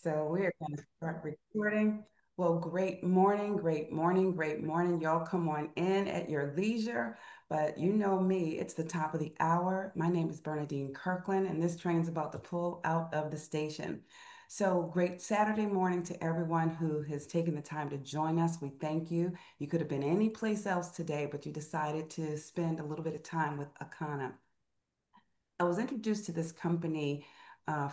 So we're going to start recording. Well, great morning, great morning, great morning. Y'all come on in at your leisure. But you know me, it's the top of the hour. My name is Bernadine Kirkland, and this train's about to pull out of the station. So great Saturday morning to everyone who has taken the time to join us. We thank you. You could have been any place else today, but you decided to spend a little bit of time with Akana. I was introduced to this company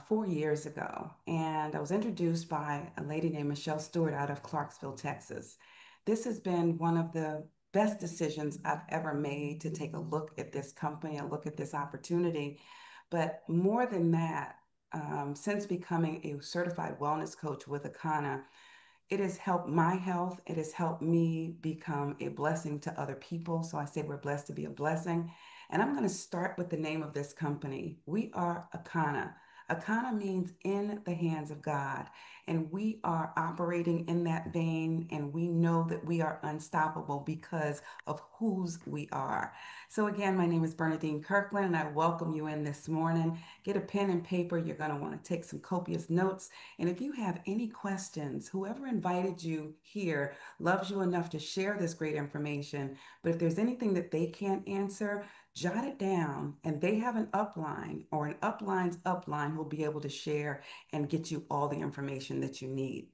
4 years ago, and I was introduced by a lady named Michelle Stewart out of Clarksville, Texas. This has been one of the best decisions I've ever made to take a look at this company, a look at this opportunity. But more than that, since becoming a certified wellness coach with Akana, it has helped my health. It has helped me become a blessing to other people. So I say we're blessed to be a blessing. And I'm going to start with the name of this company. We are Akana. Akana means in the hands of God. And we are operating in that vein. And we know that we are unstoppable because of whose we are. So, again, my name is Bernadine Kirkland, and I welcome you in this morning. Get a pen and paper. You're going to want to take some copious notes. And if you have any questions, whoever invited you here loves you enough to share this great information. But if there's anything that they can't answer, jot it down, and they have an upline or an upline's upline who will be able to share and get you all the information that you need.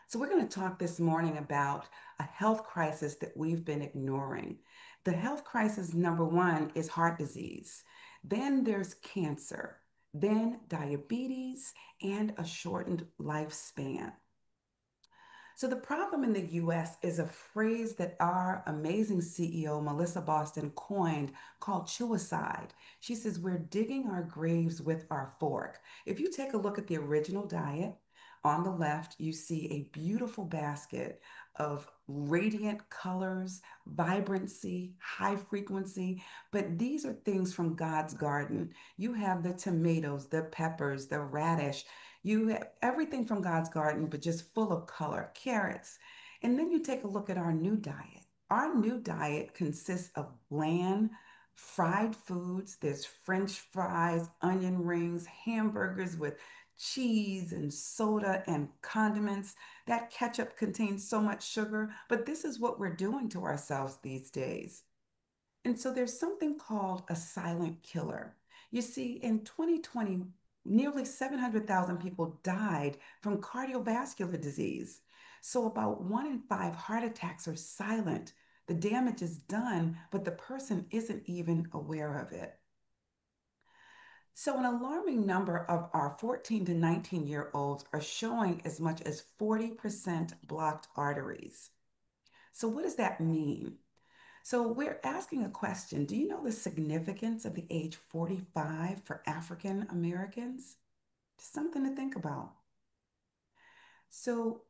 So, we're going to talk this morning about a health crisis that we've been ignoring. The health crisis number one is heart disease. Then there's cancer, then diabetes, and a shortened lifespan. So, the problem in the US is a phrase that our amazing CEO, Melissa Boston, coined called chewicide. She says, we're digging our graves with our fork. If you take a look at the original diet, on the left, you see a beautiful basket of radiant colors, vibrancy, high frequency. But these are things from God's garden. You have the tomatoes, the peppers, the radish. You have everything from God's garden, but just full of color, carrots. And then you take a look at our new diet. Our new diet consists of bland, fried foods. There's French fries, onion rings, hamburgers with cheese and soda and condiments. That ketchup contains so much sugar, but this is what we're doing to ourselves these days. And so there's something called a silent killer. You see, in 2020, nearly 700,000 people died from cardiovascular disease. So about 1 in 5 heart attacks are silent. The damage is done, but the person isn't even aware of it. So, an alarming number of our 14 to 19-year-olds are showing as much as 40% blocked arteries. So, what does that mean? So, we're asking a question. Do you know the significance of the age 45 for African Americans? Just something to think about. So,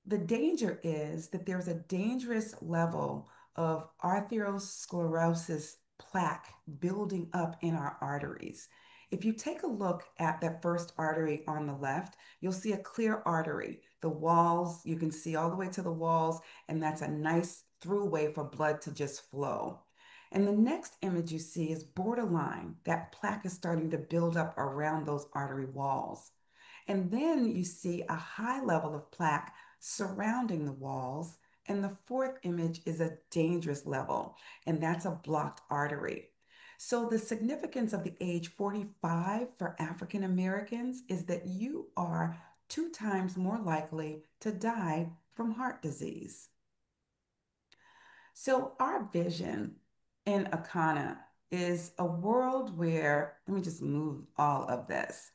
the danger is that there's a dangerous level of arteriosclerosis plaque building up in our arteries. If you take a look at that first artery on the left, you'll see a clear artery. The walls, you can see all the way to the walls, and that's a nice throughway for blood to just flow. And the next image you see is borderline. That plaque is starting to build up around those artery walls. And then you see a high level of plaque surrounding the walls. And the fourth image is a dangerous level, and that's a blocked artery. So, the significance of the age 45 for African Americans is that you are 2 times more likely to die from heart disease. So, our vision in Akana is a world where, let me just move all of this.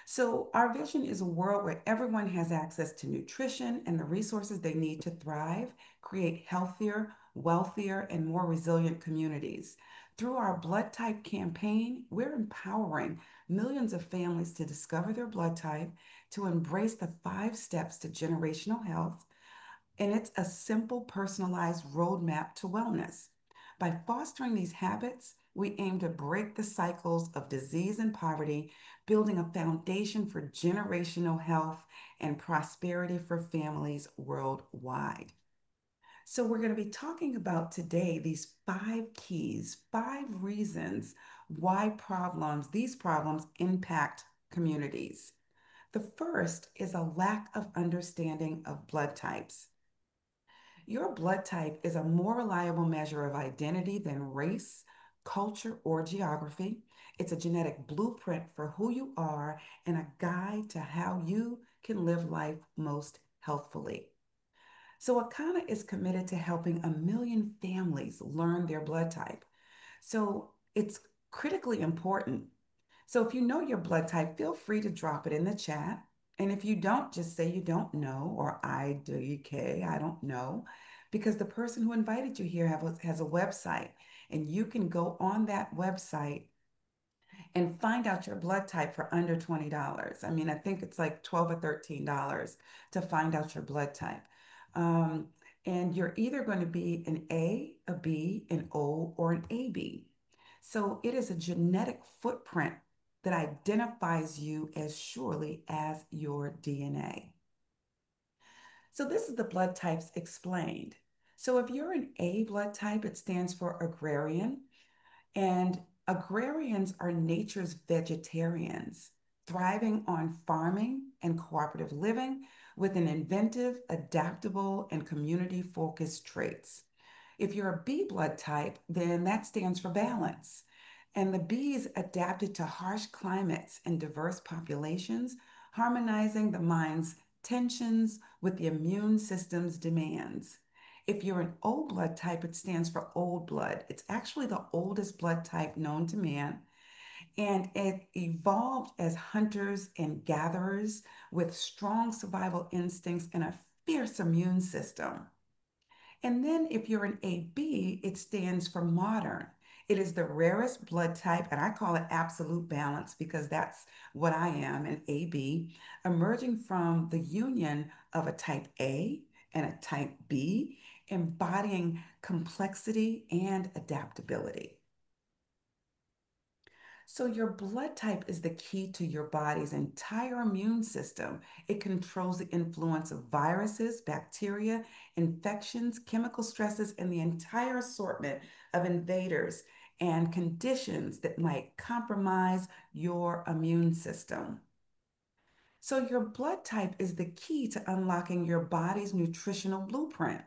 So, our vision is a world where everyone has access to nutrition and the resources they need to thrive, create healthier, wealthier, and more resilient communities. Through our blood type campaign, we're empowering millions of families to discover their blood type, to embrace the 5 steps to generational health, and it's a simple, personalized roadmap to wellness. By fostering these habits, we aim to break the cycles of disease and poverty, building a foundation for generational health and prosperity for families worldwide. So, we're going to be talking about today these 5 keys, 5 reasons why these problems impact communities. The first is a lack of understanding of blood types. Your blood type is a more reliable measure of identity than race, culture, or geography. It's a genetic blueprint for who you are and a guide to how you can live life most healthfully. So, Akana is committed to helping 1 million families learn their blood type. So, it's critically important. So, if you know your blood type, feel free to drop it in the chat. And if you don't, just say you don't know or IDK, I don't know, because the person who invited you here has a website and you can go on that website and find out your blood type for under $20. I mean, I think it's like 12 or $13 to find out your blood type. Um, and you're either going to be an A, a B, an O, or an AB. So it is a genetic footprint that identifies you as surely as your DNA. So this is the blood types explained. So if you're an A blood type, it stands for agrarian. And agrarians are nature's vegetarians, thriving on farming and cooperative living with an inventive, adaptable, and community focused traits. If you're a B blood type, then that stands for balance. And the Bs adapted to harsh climates and diverse populations, harmonizing the mind's tensions with the immune system's demands. If you're an O blood type, it stands for old blood. It's actually the oldest blood type known to man, and it evolved as hunters and gatherers with strong survival instincts and a fierce immune system. And then if you're an AB, it stands for modern. It is the rarest blood type, and I call it absolute balance because that's what I am, an AB, emerging from the union of a type A and a type B, embodying complexity and adaptability. So, your blood type is the key to your body's entire immune system. It controls the influence of viruses, bacteria, infections, chemical stresses, and the entire assortment of invaders and conditions that might compromise your immune system. So, your blood type is the key to unlocking your body's nutritional blueprint.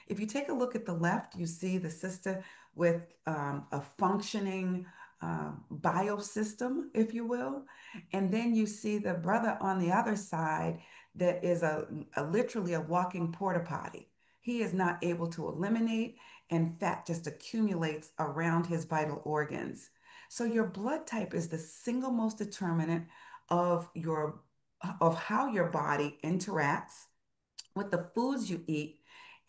If you take a look at the left, you see the sister with a functioning biosystem, if you will. And then you see the brother on the other side that is literally a walking porta potty. He is not able to eliminate, and fat just accumulates around his vital organs. So, your blood type is the single most determinant of your of how your body interacts with the foods you eat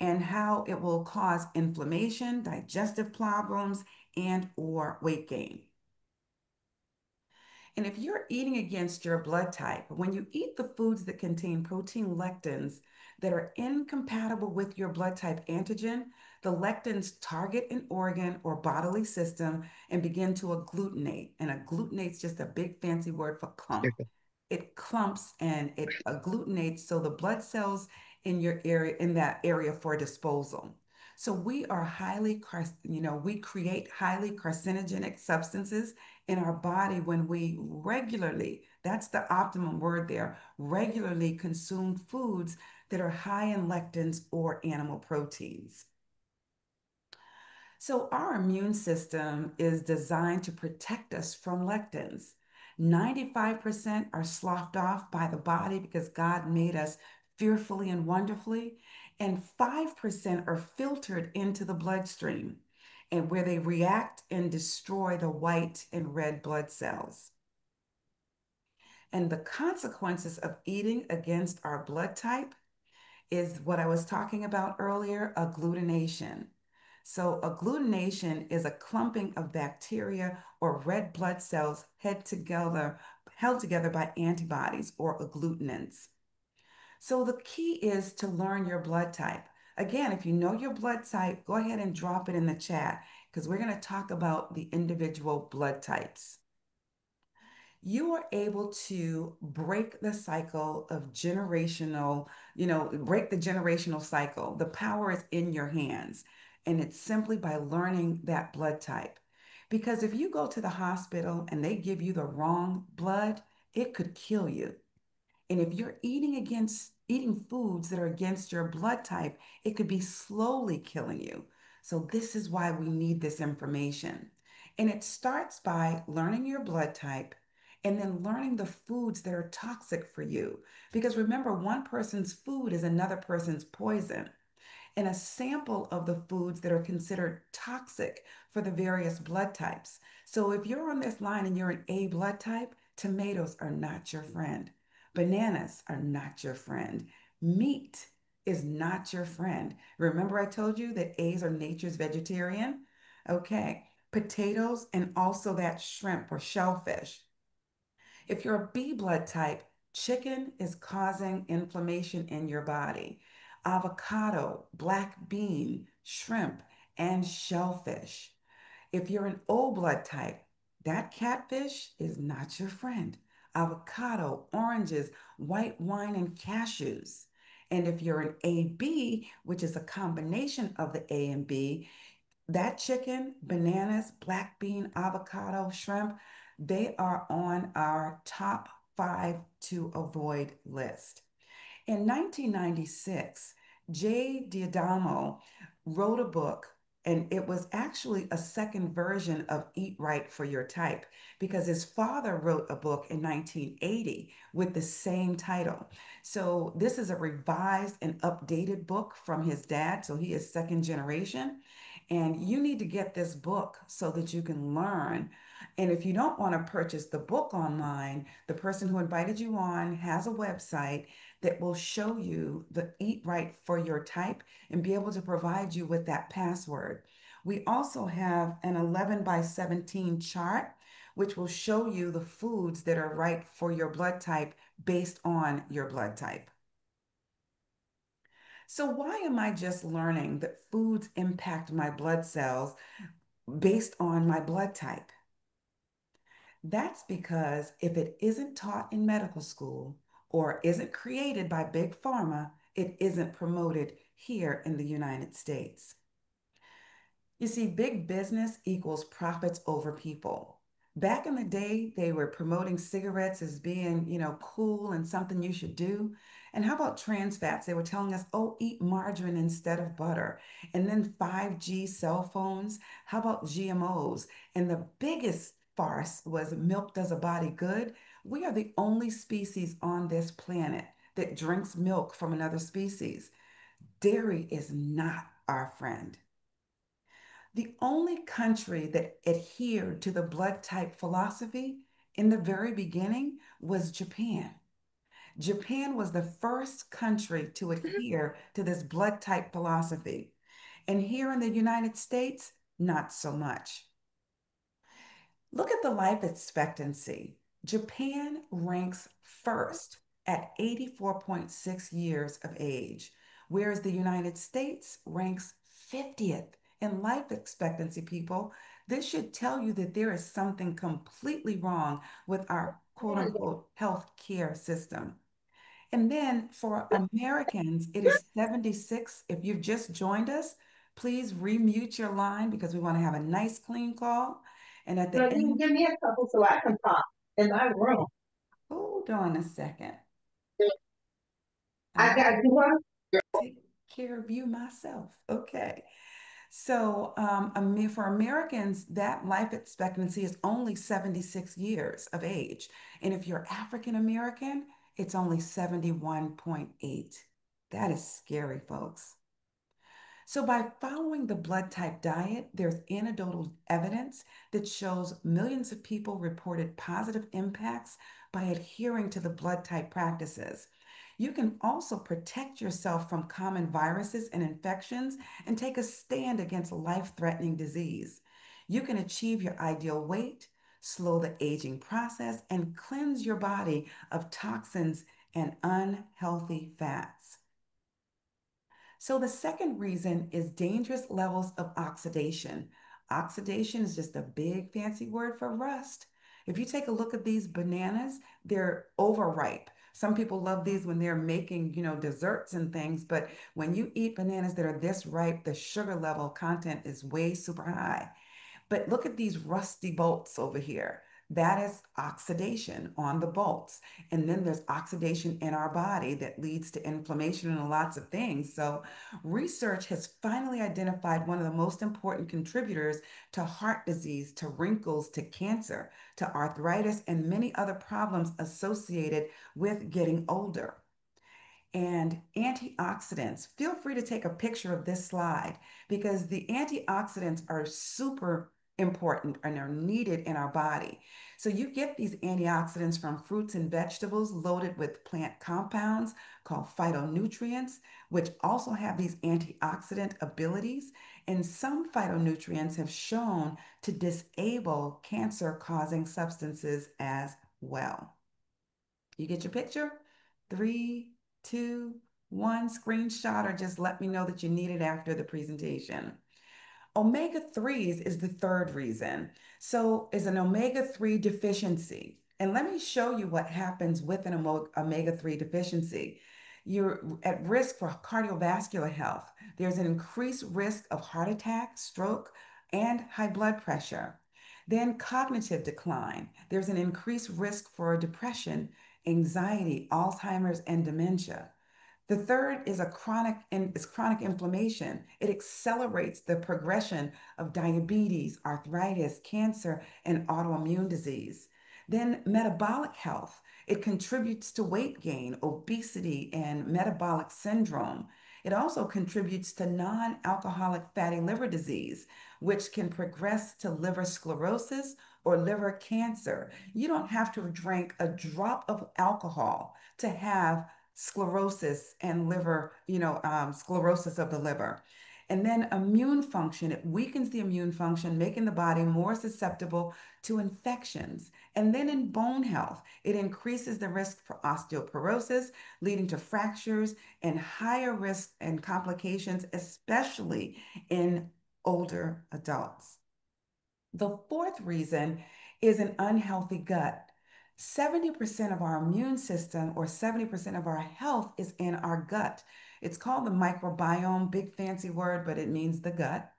and how it will cause inflammation, digestive problems, and or weight gain. And if you're eating against your blood type, when you eat the foods that contain protein lectins that are incompatible with your blood type antigen, the lectins target an organ or bodily system and begin to agglutinate. And agglutinate's just a big fancy word for clump. It clumps and it agglutinates so the blood cells in your area in that area for disposal. So we are we create highly carcinogenic substances in our body when we regularly, that's the optimum word there, regularly consume foods that are high in lectins or animal proteins. So, our immune system is designed to protect us from lectins. 95% are sloughed off by the body because God made us fearfully and wonderfully, and 5% are filtered into the bloodstream and where they react and destroy the white and red blood cells. And the consequences of eating against our blood type is what I was talking about earlier, agglutination. So, agglutination is a clumping of bacteria or red blood cells held together by antibodies or agglutinants. So, the key is to learn your blood type. Again, if you know your blood type, go ahead and drop it in the chat because we're going to talk about the individual blood types. You are able to break the cycle of break the generational cycle. The power is in your hands, and it's simply by learning that blood type. Because if you go to the hospital and they give you the wrong blood, it could kill you. And if you're eating foods that are against your blood type, it could be slowly killing you. So this is why we need this information. And it starts by learning your blood type and then learning the foods that are toxic for you. Because remember, one person's food is another person's poison, and a sample of the foods that are considered toxic for the various blood types. So if you're on this line and you're an A blood type, tomatoes are not your friend. Bananas are not your friend. Meat is not your friend. Remember, I told you that A's are nature's vegetarian? Okay. Potatoes and also that shrimp or shellfish. If you're a B blood type, chicken is causing inflammation in your body. Avocado, black bean, shrimp, and shellfish. If you're an O blood type, that catfish is not your friend. Avocado, oranges, white wine, and cashews. And if you're an AB, which is a combination of the A and B, that chicken, bananas, black bean, avocado, shrimp, they are on our top 5 to avoid list. In 1996, Jay Diadamo wrote a book, and it was actually a second version of Eat Right for Your Type because his father wrote a book in 1980 with the same title. So, this is a revised and updated book from his dad. So, he is second generation. And you need to get this book so that you can learn. And if you don't want to purchase the book online, the person who invited you on has a website that will show you the Eat Right for Your Type and be able to provide you with that password. We also have an 11 by 17 chart, which will show you the foods that are right for your blood type based on your blood type. So, why am I just learning that foods impact my blood cells based on my blood type? That's because if it isn't taught in medical school or isn't created by big pharma, it isn't promoted here in the United States. You see, big business equals profits over people. Back in the day, they were promoting cigarettes as being, cool and something you should do. And how about trans fats? They were telling us, oh, eat margarine instead of butter. And then 5G cell phones. How about GMOs? And the biggest farce was milk does a body good. We are the only species on this planet that drinks milk from another species. Dairy is not our friend. The only country that adhered to the blood type philosophy in the very beginning was Japan. Japan was the first country to adhere to this blood type philosophy. And here in the United States, not so much. Look at the life expectancy. Japan ranks first at 84.6 years of age, whereas the United States ranks 50th in life expectancy, people. This should tell you that there is something completely wrong with our quote unquote health care system. And then for Americans, it is 76. If you've just joined us, please remute your line because we want to have a nice, clean call. And at No, the you can end, give me a couple so I can talk in my room. hold on a second. I I'll got you one. take care of you myself. Okay. So, for Americans, that life expectancy is only 76 years of age. And if you're African American, it's only 71.8. That is scary, folks. So, by following the blood type diet, there's anecdotal evidence that shows millions of people reported positive impacts by adhering to the blood type practices. You can also protect yourself from common viruses and infections and take a stand against life-threatening disease. You can achieve your ideal weight, slow the aging process, and cleanse your body of toxins and unhealthy fats. So the second reason is dangerous levels of oxidation. Oxidation is just a big fancy word for rust. If you take a look at these bananas, they're overripe. Some people love these when they're making, desserts and things, but when you eat bananas that are this ripe, the sugar level content is way super high. But look at these rusty bolts over here. That is oxidation on the bolts. And then there's oxidation in our body that leads to inflammation and lots of things. So, research has finally identified one of the most important contributors to heart disease, to wrinkles, to cancer, to arthritis, and many other problems associated with getting older. And antioxidants. Feel free to take a picture of this slide because the antioxidants are super important and are needed in our body. So you get these antioxidants from fruits and vegetables loaded with plant compounds called phytonutrients, which also have these antioxidant abilities. And some phytonutrients have shown to disable cancer-causing substances as well. You get your picture? Three, two, one, screenshot, or just let me know that you need it after the presentation. Omega 3s is the third reason. So, is an omega 3 deficiency. And let me show you what happens with an omega 3 deficiency. You're at risk for cardiovascular health. There's an increased risk of heart attack, stroke, and high blood pressure. Then cognitive decline. There's an increased risk for depression, anxiety, Alzheimer's, and dementia. The third is chronic inflammation. It accelerates the progression of diabetes, arthritis, cancer, and autoimmune disease. Then metabolic health. It contributes to weight gain, obesity, and metabolic syndrome. It also contributes to non-alcoholic fatty liver disease, which can progress to liver sclerosis or liver cancer. You don't have to drink a drop of alcohol to have sclerosis and liver, sclerosis of the liver. And then immune function, it weakens the immune function, making the body more susceptible to infections. And then in bone health, it increases the risk for osteoporosis, leading to fractures and higher risk and complications, especially in older adults. The fourth reason is an unhealthy gut. 70% of our immune system or 70% of our health is in our gut. It's called the microbiome, big fancy word, but it means the gut.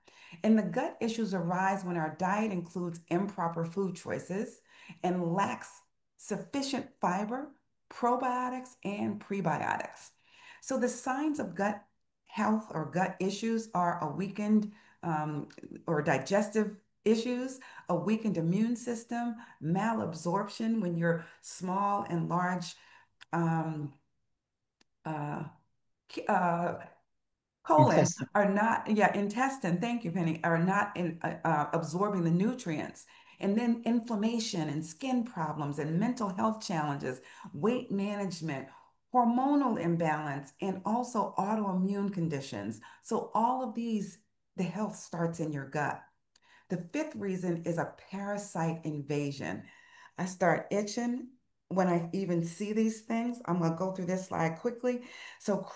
And the gut issues arise when our diet includes improper food choices and lacks sufficient fiber, probiotics, and prebiotics. So the signs of gut health or gut issues are a weakened or digestive issues, a weakened immune system, malabsorption when your small and large um, uh, uh, colon Intestine. are not, yeah, intestine, thank you, Penny, are not absorbing the nutrients. And then inflammation and skin problems and mental health challenges, weight management, hormonal imbalance, and also autoimmune conditions. So all of these, the health starts in your gut. The fifth reason is a parasite invasion. I start itching when I even see these things. I'm going to go through this slide quickly. So,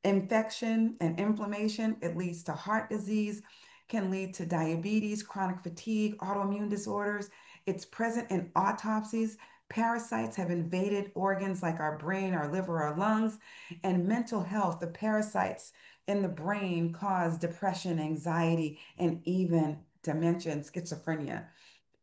infection and inflammation, it leads to heart disease, can lead to diabetes, chronic fatigue, autoimmune disorders. It's present in autopsies. Parasites have invaded organs like our brain, our liver, our lungs, and mental health. The parasites in the brain cause depression, anxiety, and even dementia and schizophrenia.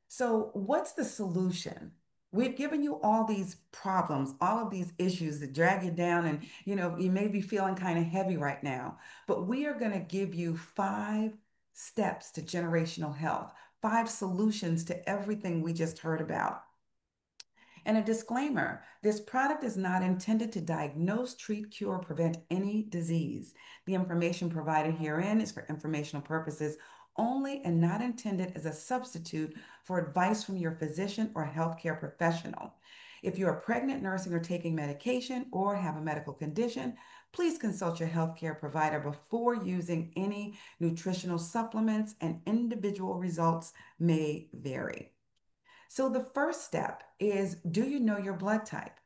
So, what's the solution? We've given you all these problems, all of these issues that drag you down, and you may be feeling kind of heavy right now. But we are going to give you 5 steps to generational health, 5 solutions to everything we just heard about. And a disclaimer, this product is not intended to diagnose, treat, cure, or prevent any disease. The information provided herein is for informational purposes only and not intended as a substitute for advice from your physician or healthcare professional. If you are pregnant, nursing, or taking medication or have a medical condition, please consult your healthcare provider before using any nutritional supplements, and individual results may vary. So the first step is, do you know your blood type?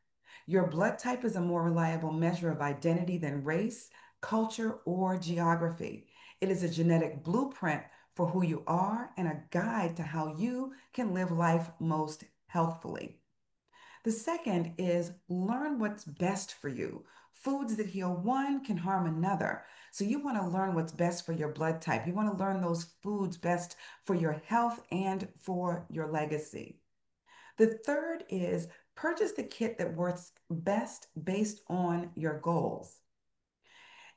Your blood type is a more reliable measure of identity than race, culture, or geography. It is a genetic blueprint for who you are and a guide to how you can live life most healthfully. The second is learn what's best for you. Foods that heal one can harm another. So you want to learn what's best for your blood type. You want to learn those foods best for your health and for your legacy. The third is purchase the kit that works best based on your goals.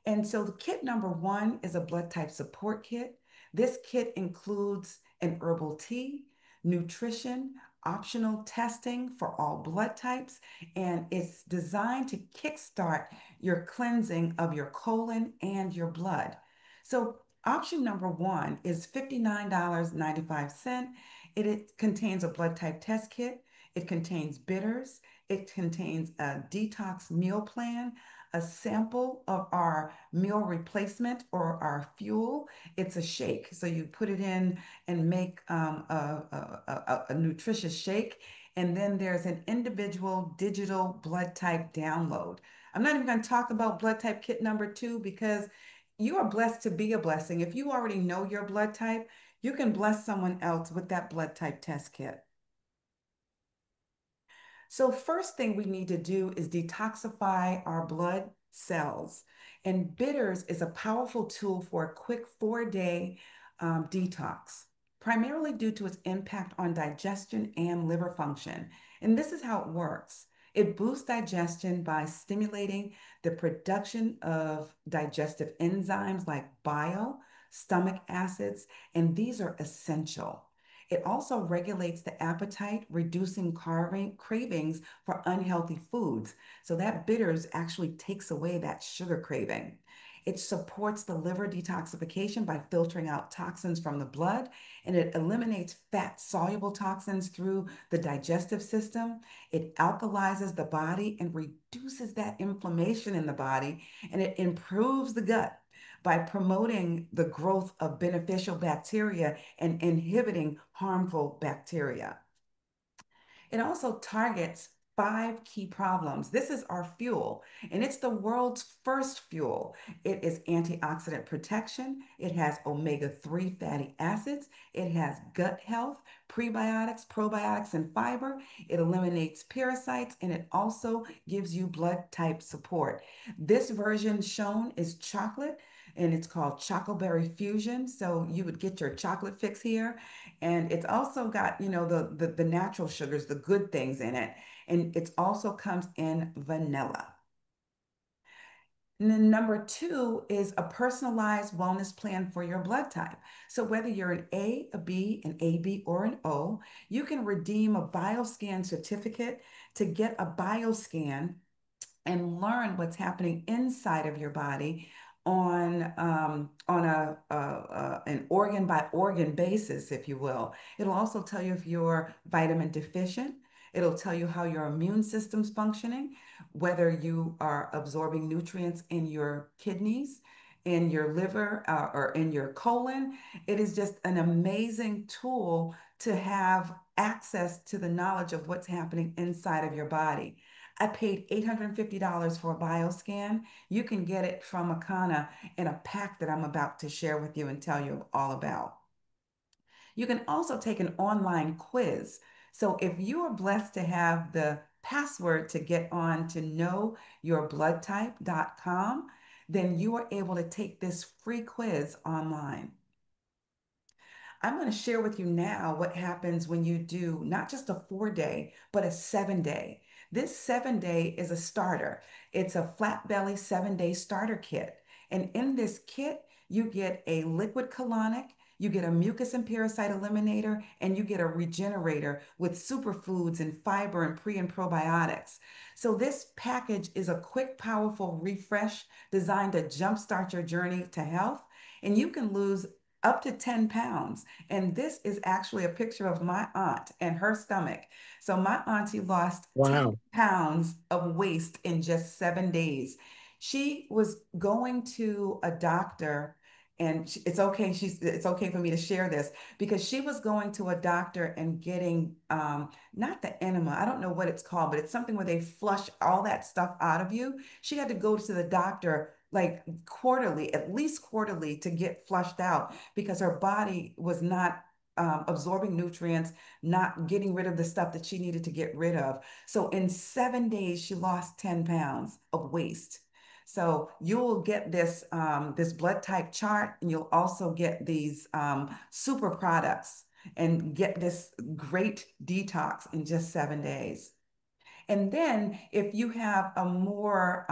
And so the kit number one is a blood type support kit. This kit includes an herbal tea, nutrition, optional testing for all blood types, and it's designed to kickstart your cleansing of your colon and your blood. So option number one is $59.95. It contains a blood type test kit. It contains bitters. It contains a detox meal plan, a sample of our meal replacement or our fuel. It's a shake. So you put it in and make a nutritious shake. And then there's an individual digital blood type download. I'm not even going to talk about blood type kit number two because you are blessed to be a blessing. If you already know your blood type, you can bless someone else with that blood type test kit. So, first thing we need to do is detoxify our blood cells. And bitters is a powerful tool for a quick 4-day detox, primarily due to its impact on digestion and liver function. And this is how it works. It boosts digestion by stimulating the production of digestive enzymes like bile, stomach acids, and these are essential. It also regulates the appetite, reducing cravings for unhealthy foods. So that bitters actually takes away that sugar craving. It supports the liver detoxification by filtering out toxins from the blood, and it eliminates fat soluble toxins through the digestive system. It alkalizes the body and reduces that inflammation in the body, and it improves the gut by promoting the growth of beneficial bacteria and inhibiting harmful bacteria. It also targets five key problems. This is our fuel, and it's the world's first fuel. It is antioxidant protection, it has omega-3 fatty acids, it has gut health, prebiotics, probiotics, and fiber. It eliminates parasites, and it also gives you blood type support. This version shown is chocolate. And it's called Chocoberry Fusion. So you would get your chocolate fix here. And it's also got, the natural sugars, the good things in it. And it also comes in vanilla. And then number two is a personalized wellness plan for your blood type. So whether you're an A, a B, an AB, or an O, you can redeem a bioscan certificate to get a bioscan and learn what's happening inside of your body on an organ by organ basis, if you will. It'll also tell you if you're vitamin deficient. It'll tell you how your immune system's functioning, whether you are absorbing nutrients in your kidneys, in your liver, or in your colon. It is just an amazing tool to have access to the knowledge of what's happening inside of your body. I paid $850 for a bioscan. You can get it from Akana in a pack that I'm about to share with you and tell you all about. You can also take an online quiz. So if you are blessed to have the password to get on to knowyourbloodtype.com, then you are able to take this free quiz online. I'm going to share with you now what happens when you do not just a 4-day, but a 7-day. This 7-day is a starter. It's a flat belly 7-day starter kit. And in this kit, you get a liquid colonic, you get a mucus and parasite eliminator, and you get a regenerator with superfoods and fiber and pre and probiotics. So, this package is a quick, powerful refresh designed to jumpstart your journey to health. And you can lose up to 10 pounds. And this is actually a picture of my aunt and her stomach. So my auntie lost 10 Wow. pounds of waste in just 7 days. She was going to a doctor, and it's okay for me to share this because she was going to a doctor and getting not the enema, I don't know what it's called, but it's something where they flush all that stuff out of you. She had to go to the doctor like quarterly, at least quarterly, to get flushed out because her body was not absorbing nutrients, not getting rid of the stuff that she needed to get rid of. So in 7 days, she lost 10 pounds of waste. So you'll get this blood type chart, and you'll also get these super products and get this great detox in just 7 days. And then if you have a more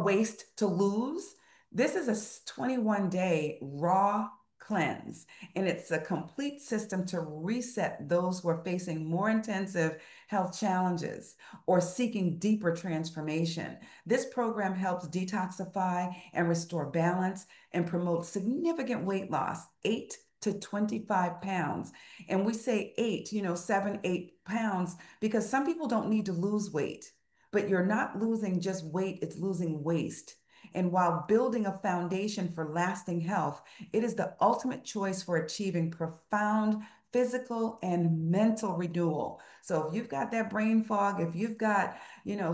waste to lose. This is a 21-day raw cleanse, and it's a complete system to reset those who are facing more intensive health challenges or seeking deeper transformation. This program helps detoxify and restore balance and promote significant weight loss, 8 to 25 pounds. And we say eight, 7, 8 pounds, because some people don't need to lose weight, but you're not losing just weight, it's losing waste. And while building a foundation for lasting health, it is the ultimate choice for achieving profound physical and mental renewal. So if you've got that brain fog, if you've got,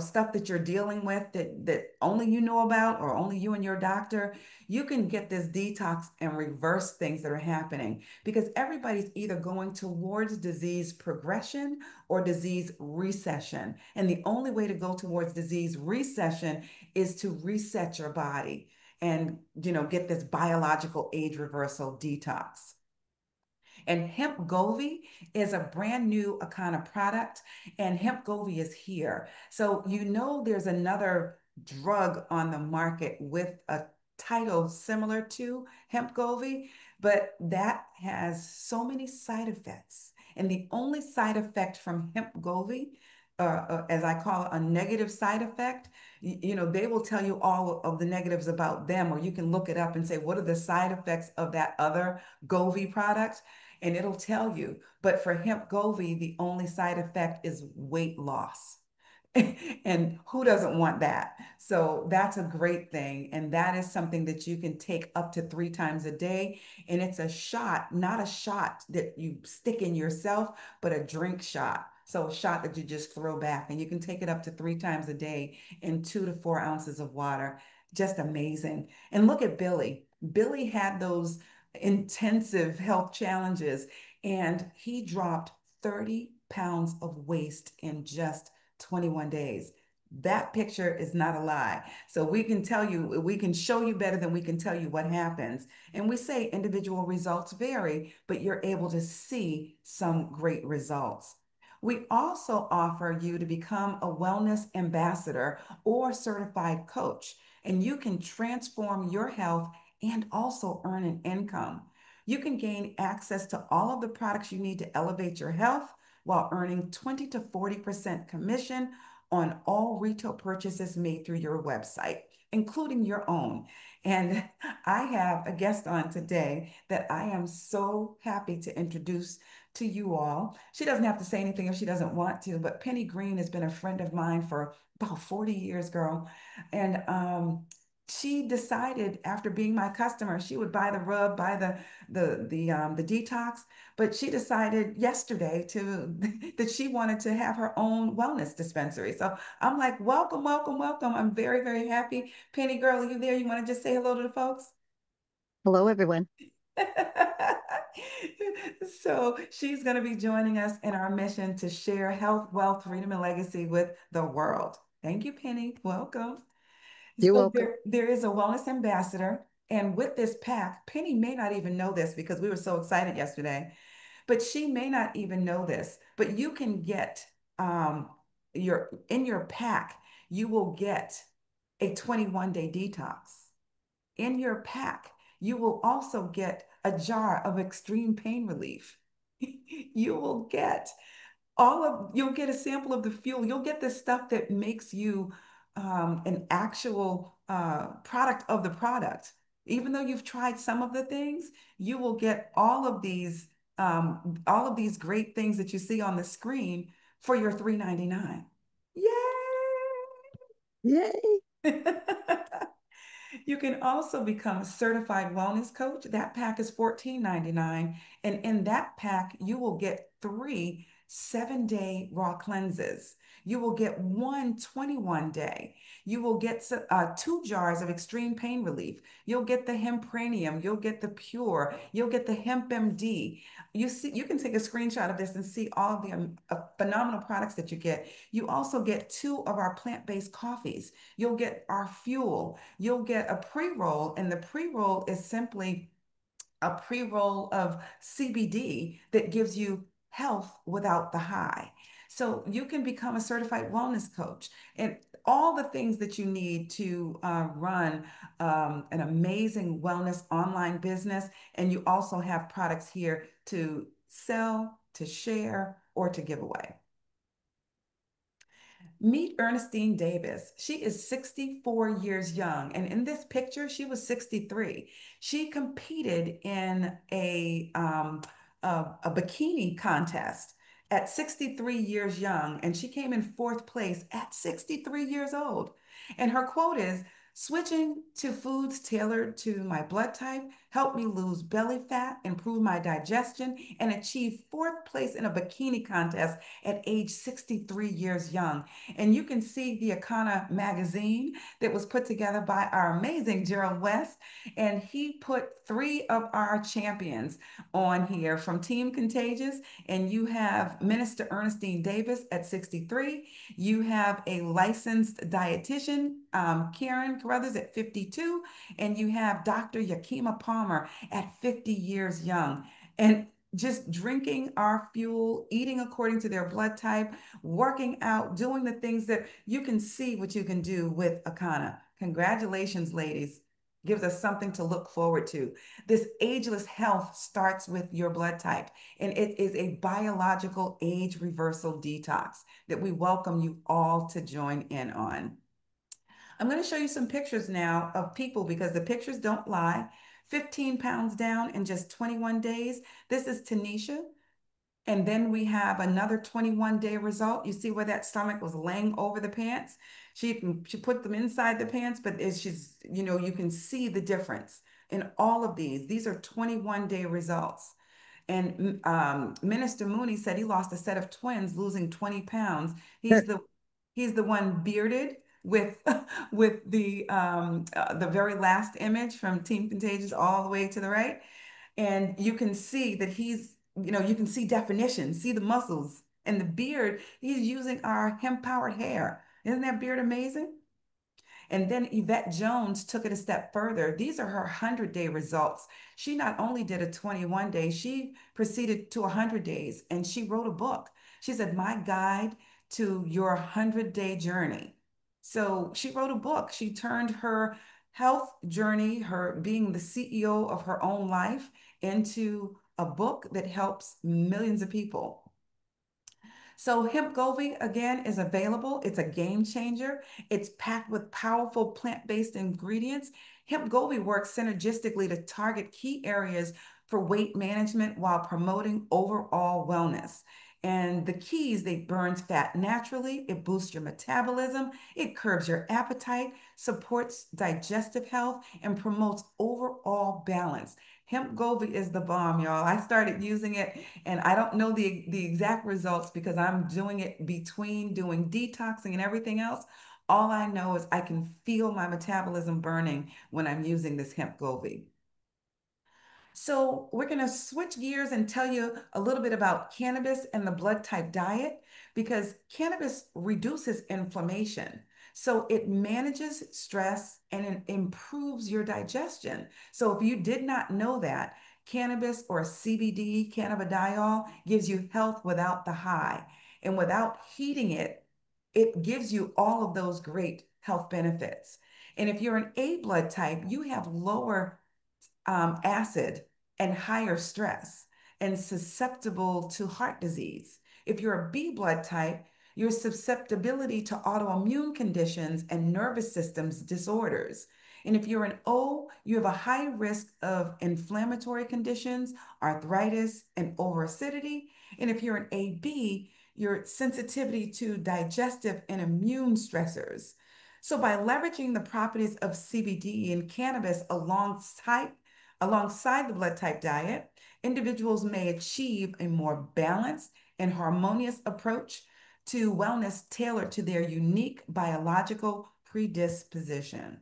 stuff that you're dealing with that only you know about or only you and your doctor, you can get this detox and reverse things that are happening because everybody's either going towards disease progression or disease recession. And the only way to go towards disease recession is to reset your body and, get this biological age reversal detox. And Hemp Govi is a brand new kind of product, and Hemp Govi is here. So there's another drug on the market with a title similar to Hemp Govi, but that has so many side effects. And the only side effect from Hemp Govi, as I call it, a negative side effect, they will tell you all of the negatives about them, or you can look it up and say, what are the side effects of that other Govi product? And it'll tell you. But for hemp Govi, the only side effect is weight loss. And who doesn't want that? So that's a great thing. And that is something that you can take up to 3 times a day. And it's a shot, not a shot that you stick in yourself, but a drink shot. So a shot that you just throw back, and you can take it up to 3 times a day in 2 to 4 ounces of water. Just amazing. And look at Billy. Billy had those intensive health challenges, and he dropped 30 pounds of waste in just 21 days. That picture is not a lie. So we can show you better than we can tell you what happens. And we say individual results vary, but you're able to see some great results. We also offer you to become a wellness ambassador or certified coach, and you can transform your health and also earn an income. You can gain access to all of the products you need to elevate your health while earning 20 to 40% commission on all retail purchases made through your website, including your own. And I have a guest on today that I am so happy to introduce to you all. She doesn't have to say anything if she doesn't want to, but Penny Green has been a friend of mine for about 40 years, girl. And she decided after being my customer, she would buy the rub, buy the detox, but she decided yesterday to that she wanted to have her own wellness dispensary. So I'm like, welcome, welcome, welcome. I'm very, very happy. Penny girl, are you there? You want to just say hello to the folks? Hello, everyone. So she's going to be joining us in our mission to share health, wealth, freedom, and legacy with the world. Thank you, Penny. Welcome. You're So welcome. there is a wellness ambassador. And with this pack, Penny may not even know this because we were so excited yesterday, but she may not even know this. But you can get in your pack, you will get a 21-day detox. In your pack, you will also get a jar of extreme pain relief. You will get you'll get a sample of the fuel. You'll get the stuff that makes you an actual product of the product. Even though you've tried some of the things, you will get all of these great things that you see on the screen for your $3.99. Yay. Yay! You can also become a certified wellness coach. That pack is $14.99. And in that pack, you will get 3 7-day raw cleanses. You will get one 21-day. You will get 2 jars of extreme pain relief. You'll get the Hempranium. You'll get the Pure. You'll get the Hemp MD. You can take a screenshot of this and see all the phenomenal products that you get. You also get 2 of our plant-based coffees. You'll get our fuel. You'll get a pre-roll, and the pre-roll is simply a pre-roll of CBD that gives you health without the high. So you can become a certified wellness coach and all the things that you need to run an amazing wellness online business. And you also have products here to sell, to share, or to give away. Meet Ernestine Davis. She is 64 years young, and in this picture, she was 63. She competed in a bikini contest at 63 years young, and she came in fourth place at 63 years old. And her quote is, "Switching to foods tailored to my blood type helped me lose belly fat, improve my digestion, and achieve fourth place in a bikini contest at age 63 years young." And you can see the Akana magazine that was put together by our amazing Gerald West. And he put 3 of our champions on here from Team Contagious. And you have Minister Ernestine Davis at 63. You have a licensed dietitian, Karen Carruthers, at 52. And you have Dr. Yakima Palmer at 50 years young. And just drinking our fuel, eating according to their blood type, working out, doing the things that you can see what you can do with Akana. Congratulations, ladies. Gives us something to look forward to. This ageless health starts with your blood type, and it is a biological age reversal detox that we welcome you all to join in on. I'm going to show you some pictures now of people because the pictures don't lie. 15 pounds down in just 21 days. This is Tanisha. And then we have another 21-day result. You see where that stomach was laying over the pants? She put them inside the pants, but it's just, you can see the difference in all of these. These are 21-day results. And Minister Mooney said he lost a set of twins, losing 20 pounds. He's the he's the one bearded with with the very last image from Team Contagious all the way to the right. And you can see that you can see definition, see the muscles and the beard. He's using our hemp powered hair. Isn't that beard amazing? And then Yvette Jones took it a step further. These are her 100-day results. She not only did a 21-day, she proceeded to 100 days and she wrote a book. She said, "My Guide to Your 100-Day Journey." So she wrote a book. She turned her health journey, her being the CEO of her own life, into a book that helps millions of people. So hemp Govi again is available. It's a game changer. It's packed with powerful plant-based ingredients. Hemp Govi works synergistically to target key areas for weight management while promoting overall wellness. And the keys, they burns fat naturally, it boosts your metabolism, it curbs your appetite, supports digestive health, and promotes overall balance. Hemp Govi is the bomb, y'all. I started using it and I don't know the exact results because I'm doing it between doing detoxing and everything else. All I know is I can feel my metabolism burning when I'm using this hemp Govi. So, we're going to switch gears and tell you a little bit about cannabis and the blood type diet because cannabis reduces inflammation. So, it manages stress and it improves your digestion. So, if you did not know that, cannabis or CBD, cannabidiol, gives you health without the high. And without heating it, it gives you all of those great health benefits. And if you're an A blood type, you have lower acid and higher stress and susceptible to heart disease. If you're a B blood type, your susceptibility to autoimmune conditions and nervous systems disorders. And if you're an O, you have a high risk of inflammatory conditions, arthritis, and overacidity. And if you're an AB, your sensitivity to digestive and immune stressors. So by leveraging the properties of CBD and cannabis alongside the blood type diet, individuals may achieve a more balanced and harmonious approach to wellness tailored to their unique biological predisposition.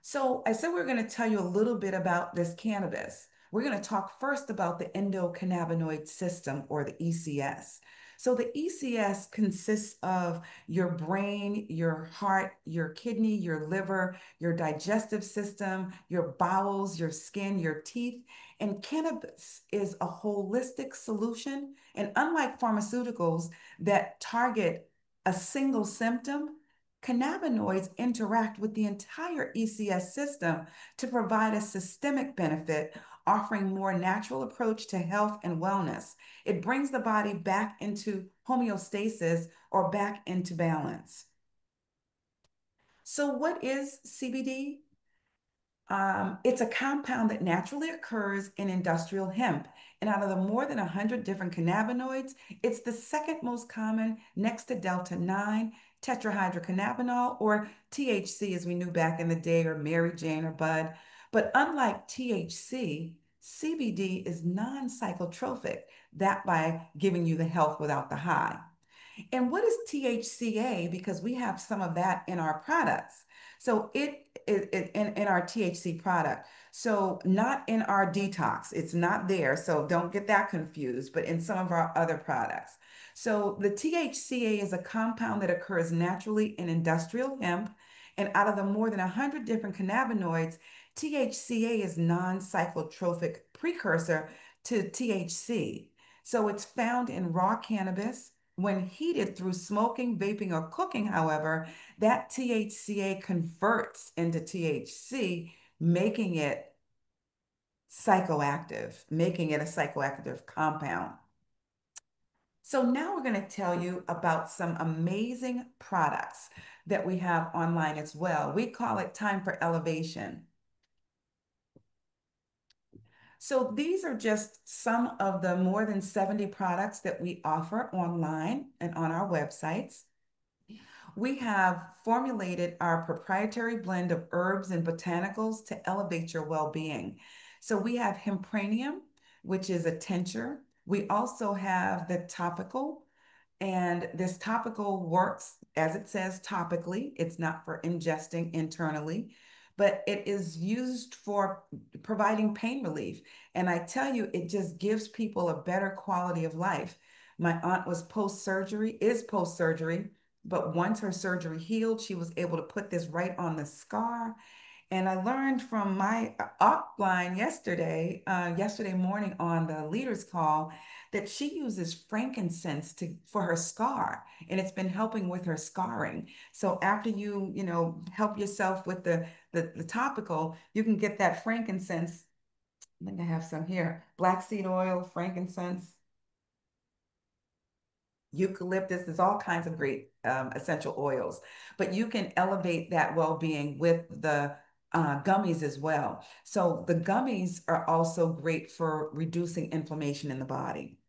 So I said we're going to tell you a little bit about this cannabis. We're going to talk first about the endocannabinoid system, or the ECS. So the ECS consists of your brain, your heart, your kidney, your liver, your digestive system, your bowels, your skin, your teeth. And cannabis is a holistic solution. And unlike pharmaceuticals that target a single symptom, cannabinoids interact with the entire ECS system to provide a systemic benefit, offering more natural approach to health and wellness. It brings the body back into homeostasis, or back into balance. So what is CBD? It's a compound that naturally occurs in industrial hemp. And out of the more than 100 different cannabinoids, it's the second most common next to Delta 9, tetrahydrocannabinol, or THC as we knew back in the day, or Mary Jane or Bud. But unlike THC, CBD is non-psychotropic, that by giving you the health without the high. And what is THCA? Because we have some of that in our products. So in our THC product. So not in our detox. It's not there. So don't get that confused, but in some of our other products. So the THCA is a compound that occurs naturally in industrial hemp. And out of the more than 100 different cannabinoids, THCA is non-psychotropic precursor to THC. So it's found in raw cannabis. When heated through smoking, vaping, or cooking, however, that THCA converts into THC, making it making it a psychoactive compound. So now we're going to tell you about some amazing products that we have online as well. We call it Time for Elevation. So these are just some of the more than 70 products that we offer online and on our websites. We have formulated our proprietary blend of herbs and botanicals to elevate your well-being. So we have hempranium, which is a tincture. We also have the topical, and this topical works, as it says, topically. It's not for ingesting internally, but it is used for providing pain relief. And I tell you, it just gives people a better quality of life. My aunt was post-surgery, is post-surgery, but once her surgery healed, she was able to put this right on the scar. And I learned from my upline yesterday morning on the leaders call, that she uses frankincense for her scar, and it's been helping with her scarring. So after help yourself with the topical, you can get that frankincense. I think I have some here: black seed oil, frankincense, eucalyptus. There's all kinds of great essential oils, but you can elevate that well-being with the gummies as well. So the gummies are also great for reducing inflammation in the body.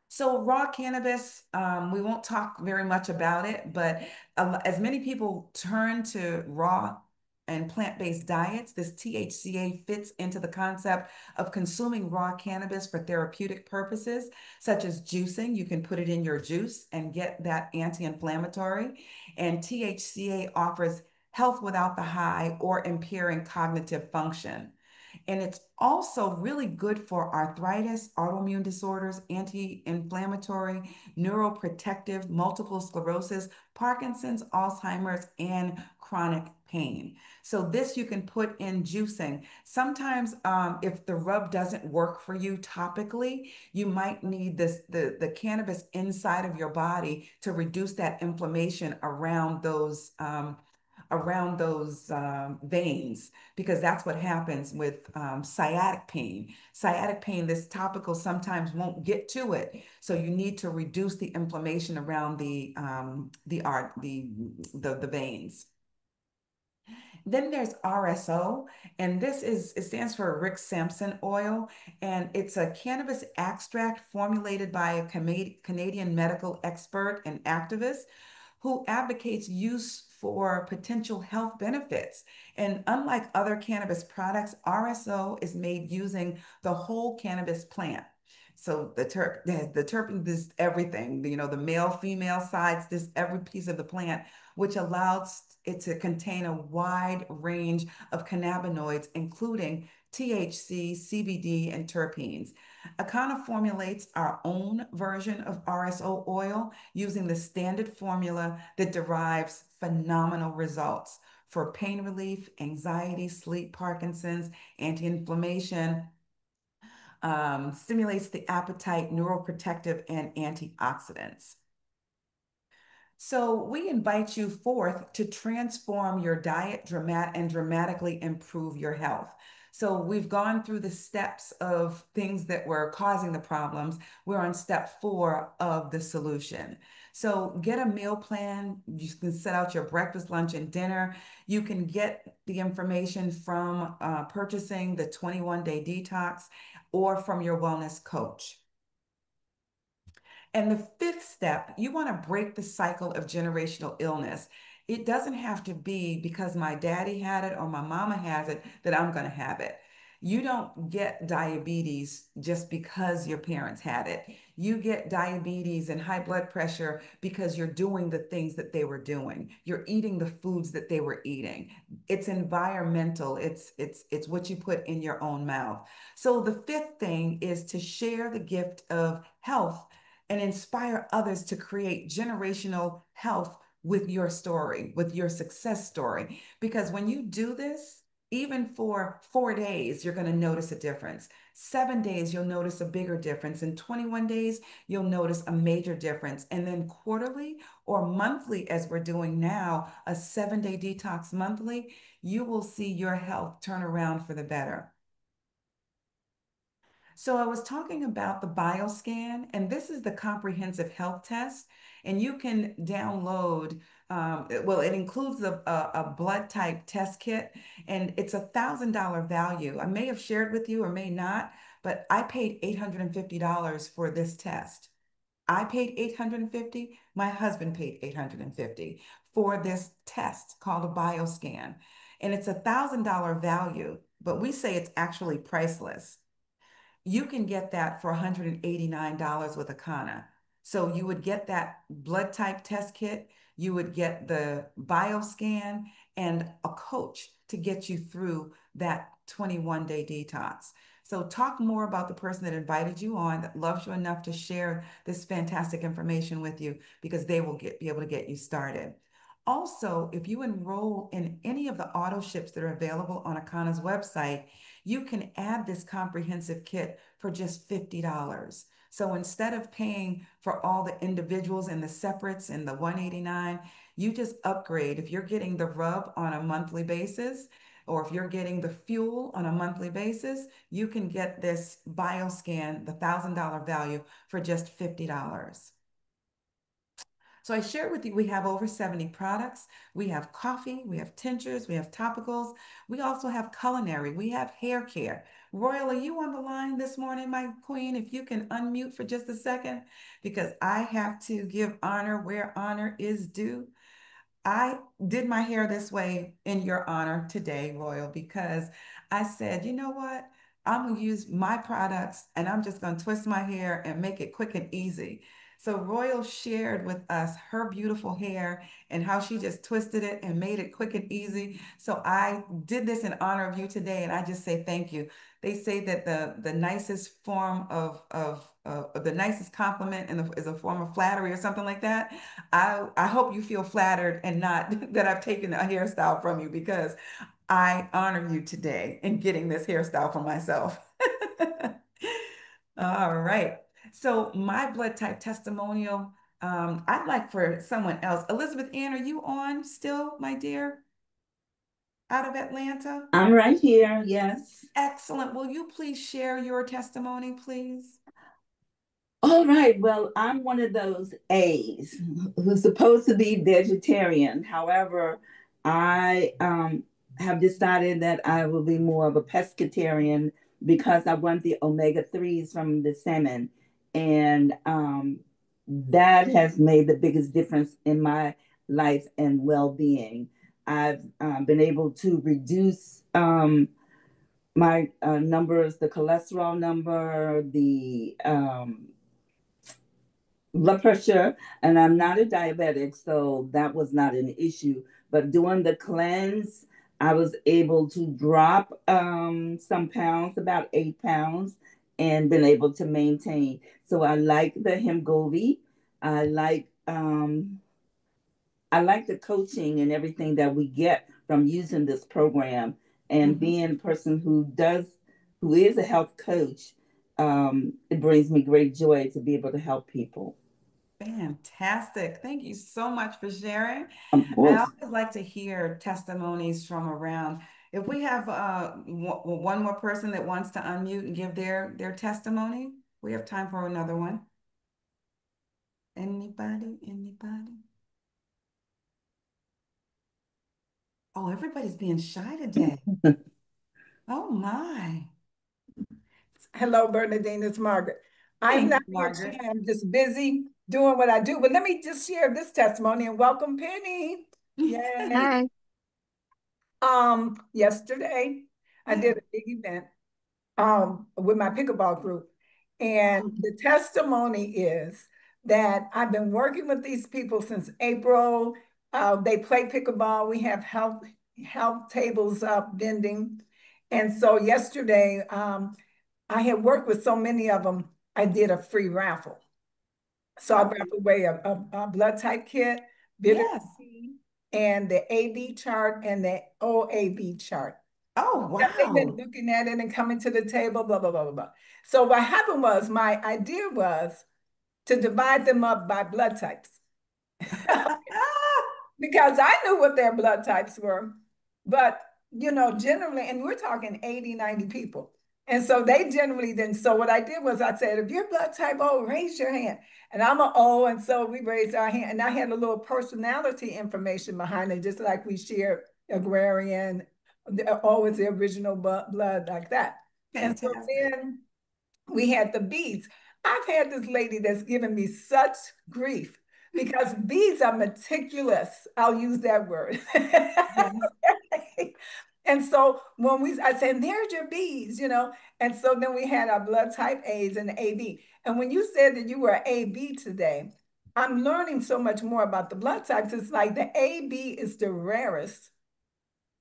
So raw cannabis, we won't talk very much about it, but as many people turn to raw and plant-based diets, this THCA fits into the concept of consuming raw cannabis for therapeutic purposes, such as juicing. You can put it in your juice and get that anti-inflammatory. And THCA offers health without the high or impairing cognitive function. And it's also really good for arthritis, autoimmune disorders, anti-inflammatory, neuroprotective, multiple sclerosis, Parkinson's, Alzheimer's, and chronic pain. So this you can put in juicing. Sometimes if the rub doesn't work for you topically, you might need the cannabis inside of your body to reduce that inflammation around those veins, because that's what happens with sciatic pain. Sciatic pain, this topical sometimes won't get to it, so you need to reduce the inflammation around the veins. Then there's RSO, and it stands for Rick Sampson oil, and it's a cannabis extract formulated by a Canadian medical expert and activist who advocates use for potential health benefits. And unlike other cannabis products, RSO is made using the whole cannabis plant. So the terpene, this everything, the male, female sides, this every piece of the plant, which allows it to contain a wide range of cannabinoids, including THC, CBD, and terpenes. Akana formulates our own version of RSO oil using the standard formula that derives phenomenal results for pain relief, anxiety, sleep, Parkinson's, anti-inflammation, stimulates the appetite, neuroprotective, and antioxidants. So we invite you forth to transform your diet and dramatically improve your health. So we've gone through the steps of things that were causing the problems. We're on step 4 of the solution. So get a meal plan. You can set out your breakfast, lunch, and dinner. You can get the information from purchasing the 21-day detox or from your wellness coach. And the fifth step, you want to break the cycle of generational illness. It doesn't have to be because my daddy had it or my mama has it that I'm going to have it. You don't get diabetes just because your parents had it. You get diabetes and high blood pressure because you're doing the things that they were doing. You're eating the foods that they were eating. It's environmental. It's what you put in your own mouth. So the fifth thing is to share the gift of health and inspire others to create generational health with your story, with your success story. Because when you do this, even for 4 days, you're going to notice a difference. 7 days, you'll notice a bigger difference. In 21 days, you'll notice a major difference. And then quarterly or monthly, as we're doing now, a 7-day detox monthly, you will see your health turn around for the better. So I was talking about the BioScan, and this is the comprehensive health test, and you can download. Well, it includes a blood type test kit, and it's $1,000 value. I may have shared with you or may not, but I paid $850 for this test. I paid 850, my husband paid 850 for this test called a BioScan. And it's $1,000 value, but we say it's actually priceless. You can get that for $189 with Akana. So you would get that blood type test kit, you would get the bioscan and a coach to get you through that 21-day detox. So talk more about the person that invited you on, that loves you enough to share this fantastic information with you, because they will be able to get you started. Also, if you enroll in any of the auto ships that are available on Akana's website, you can add this comprehensive kit for just $50. So instead of paying for all the individuals and the separates and the 189, you just upgrade. If you're getting the rub on a monthly basis, or if you're getting the fuel on a monthly basis, you can get this BioScan, the $1,000 value, for just $50. So I shared with you, we have over 70 products. We have coffee, we have tinctures, we have topicals. We also have culinary, we have hair care. Royal, are you on the line this morning, my queen? If you can unmute for just a second, because I have to give honor where honor is due. I did my hair this way in your honor today, Royal, because I said, you know what? I'm going to use my products and I'm just going to twist my hair and make it quick and easy. So Royal shared with us her beautiful hair and how she just twisted it and made it quick and easy. So I did this in honor of you today, and I just say thank you. They say that the nicest form of the nicest compliment is a form of flattery or something like that. I hope you feel flattered and not that I've taken a hairstyle from you, because I honor you today in getting this hairstyle for myself. All right. So my blood type testimonial, I'd like for someone else. Elizabeth Ann, are you on still, my dear, out of Atlanta? I'm right here, yes. Excellent. Will you please share your testimony, please? All right, well, I'm one of those A's who's supposed to be vegetarian. However, I have decided that I will be more of a pescatarian because I want the omega 3s from the salmon. And that has made the biggest difference in my life and well being. I've been able to reduce my numbers, the cholesterol number, the blood pressure, and I'm not a diabetic, so that was not an issue. But doing the cleanse, I was able to drop some pounds, about 8 pounds, and been able to maintain. So I like the Hemgovi. I like I like the coaching and everything that we get from using this program and Mhm. being a person who is a health coach. It brings me great joy to be able to help people. Fantastic. Thank you so much for sharing. Of I course. always like to hear testimonies from around. If we have one more person that wants to unmute and give their testimony, we have time for another one. Anybody? Anybody? Oh, everybody's being shy today. Oh my. Hello, Bernadine. It's Margaret. I'm Hey, not here Margaret. today. I'm just busy doing what I do. But let me just share this testimony and welcome Penny. Yay. Hi. Yesterday I Yeah. did a big event with my pickleball group. And the testimony is that I've been working with these people since April. They play pickleball. We have health tables up vending. And so yesterday, I had worked with so many of them, I did a free raffle. So I Oh, raffled away a blood type kit, vitamin yes. C, and the AB chart and the OAB chart. Oh, Yeah, they've been wow. looking at it and coming to the table, blah, blah, blah, blah, blah. So what happened was my idea was to divide them up by blood types because I knew what their blood types were. But, generally, and we're talking 80, 90 people. And so they generally didn't. So what I did was I said, if you're blood type O, raise your hand. And I'm an O. And so we raised our hand. And I had a little personality information behind it, just like we shared agrarian, the O is the original blood, like that. And so Fantastic. then we had the beads. I've had this lady that's given me such grief because beads are meticulous. I'll use that word. Yes. And so I said, there's your beads, And so then we had our blood type A's and AB. And when you said that you were AB today, I'm learning so much more about the blood types. It's like the AB is the rarest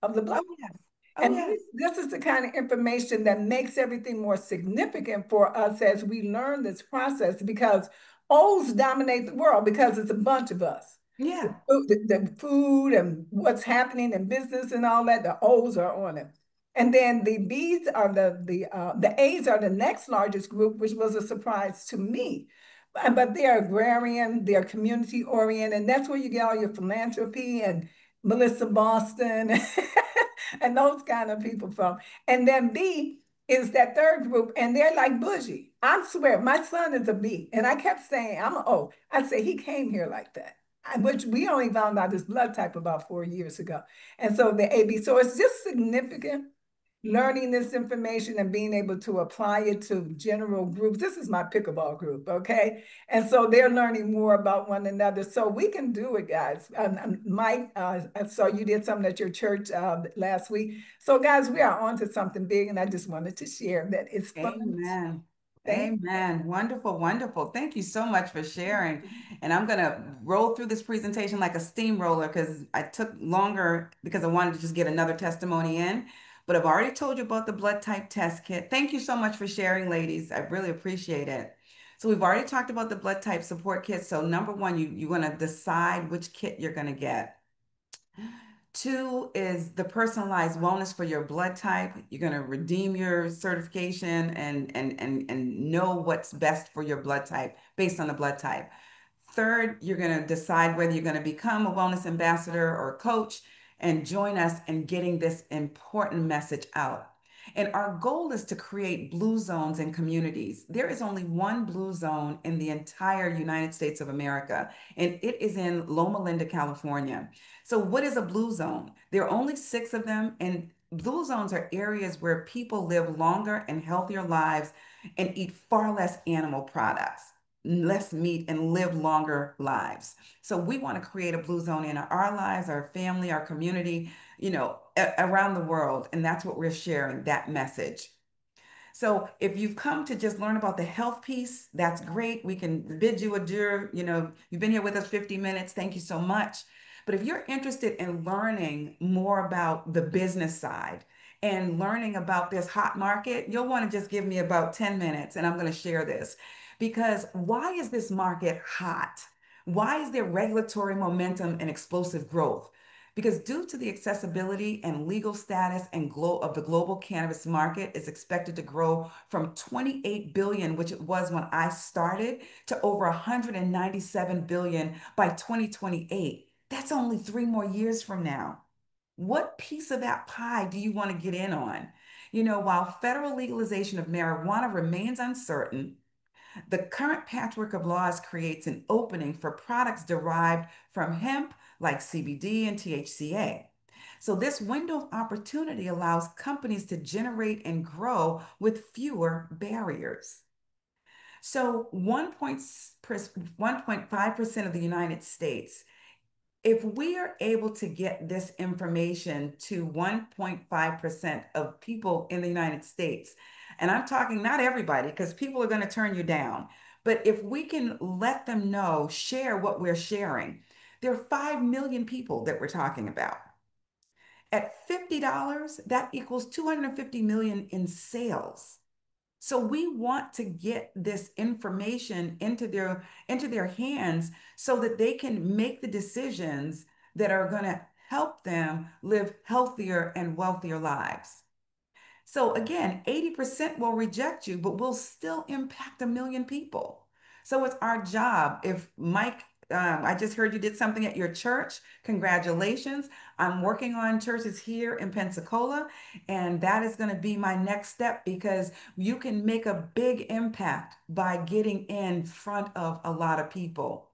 of the blood. Oh, yes. Oh, And yes. this is the kind of information that makes everything more significant for us as we learn this process because O's dominate the world because it's a bunch of us. Yeah. The food and what's happening in business and all that, the O's are on it. And then the B's are the A's are the next largest group, which was a surprise to me. But they're agrarian, they're community oriented, and that's where you get all your philanthropy and Melissa Boston and those kind of people from. And then B is that third group, and they're like bougie. I swear, my son is a B, and I kept saying, I'm an O. I say he came here like that, which we only found out his blood type about 4 years ago. And so the AB, so it's just significant learning this information and being able to apply it to general groups. This is my pickleball group, okay? And so they're learning more about one another. So we can do it, guys. Mike, I saw you did something at your church last week. So, guys, we are on to something big, and I just wanted to share that it's fun. Amen. Thank Amen. Wonderful, wonderful. Thank you so much for sharing. And I'm going to roll through this presentation like a steamroller because I took longer because I wanted to just get another testimony in. But I've already told you about the blood type test kit. Thank you so much for sharing, ladies. I really appreciate it. So we've already talked about the blood type support kit. So number one, you're going to decide which kit you're going to get. Two is the personalized wellness for your blood type. You're going to redeem your certification and know what's best for your blood type based on the blood type. Third, you're going to decide whether you're going to become a wellness ambassador or coach and join us in getting this important message out. And our goal is to create blue zones in communities. There is only one blue zone in the entire United States of America, and it is in Loma Linda, California. So, what is a blue zone? There are only six of them, and blue zones are areas where people live longer and healthier lives and eat far less animal products. less meat and live longer lives. So we want to create a blue zone in our lives, our family, our community, around the world. And that's what we're sharing, that message. So if you've come to just learn about the health piece, that's great. We can bid you adieu. You've been here with us 50 minutes. Thank you so much. But if you're interested in learning more about the business side and learning about this hot market, you'll want to just give me about 10 minutes and I'm going to share this. Because why is this market hot? Why is there regulatory momentum and explosive growth? Because due to the accessibility and legal status of the global cannabis market is expected to grow from 28 billion, which it was when I started, to over 197 billion by 2028. That's only 3 more years from now. What piece of that pie do you want to get in on? While federal legalization of marijuana remains uncertain, the current patchwork of laws creates an opening for products derived from hemp, like CBD and THCA. So, this window of opportunity allows companies to generate and grow with fewer barriers. So, 1.5% of the United States, if we are able to get this information to 1.5% of people in the United States, and I'm talking not everybody, because people are going to turn you down, but if we can let them know, share what we're sharing, there are 5 million people that we're talking about. At $50, that equals 250 million in sales. So we want to get this information into their hands so that they can make the decisions that are going to help them live healthier and wealthier lives. So again, 80% will reject you, but will still impact 1 million people. So it's our job. If Mike, I just heard you did something at your church. Congratulations. I'm working on churches here in Pensacola, and that is going to be my next step because you can make a big impact by getting in front of a lot of people.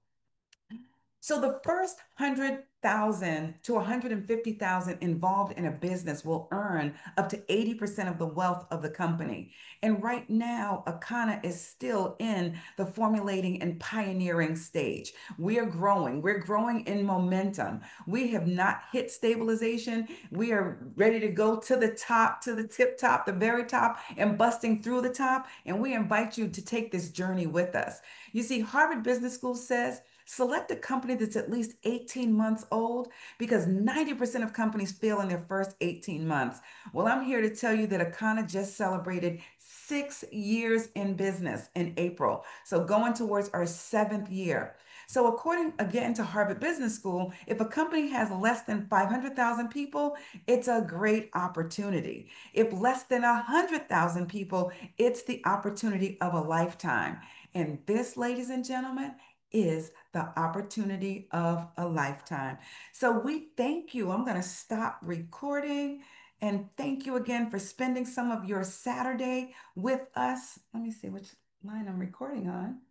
So the first 100,000 to 150,000 involved in a business will earn up to 80% of the wealth of the company. And right now, Akana is still in the formulating and pioneering stage. We are growing. We're growing in momentum. We have not hit stabilization. We are ready to go to the top, to the tip top, the very top, and busting through the top. And we invite you to take this journey with us. You see, Harvard Business School says select a company that's at least 18 months old because 90% of companies fail in their first 18 months. Well, I'm here to tell you that Akana just celebrated 6 years in business in April. So going towards our 7th year. So according again to Harvard Business School, if a company has less than 500,000 people, it's a great opportunity. If less than 100,000 people, it's the opportunity of a lifetime. And this, ladies and gentlemen, is the opportunity of a lifetime. So we thank you. I'm going to stop recording and thank you again for spending some of your Saturday with us. Let me see which line I'm recording on.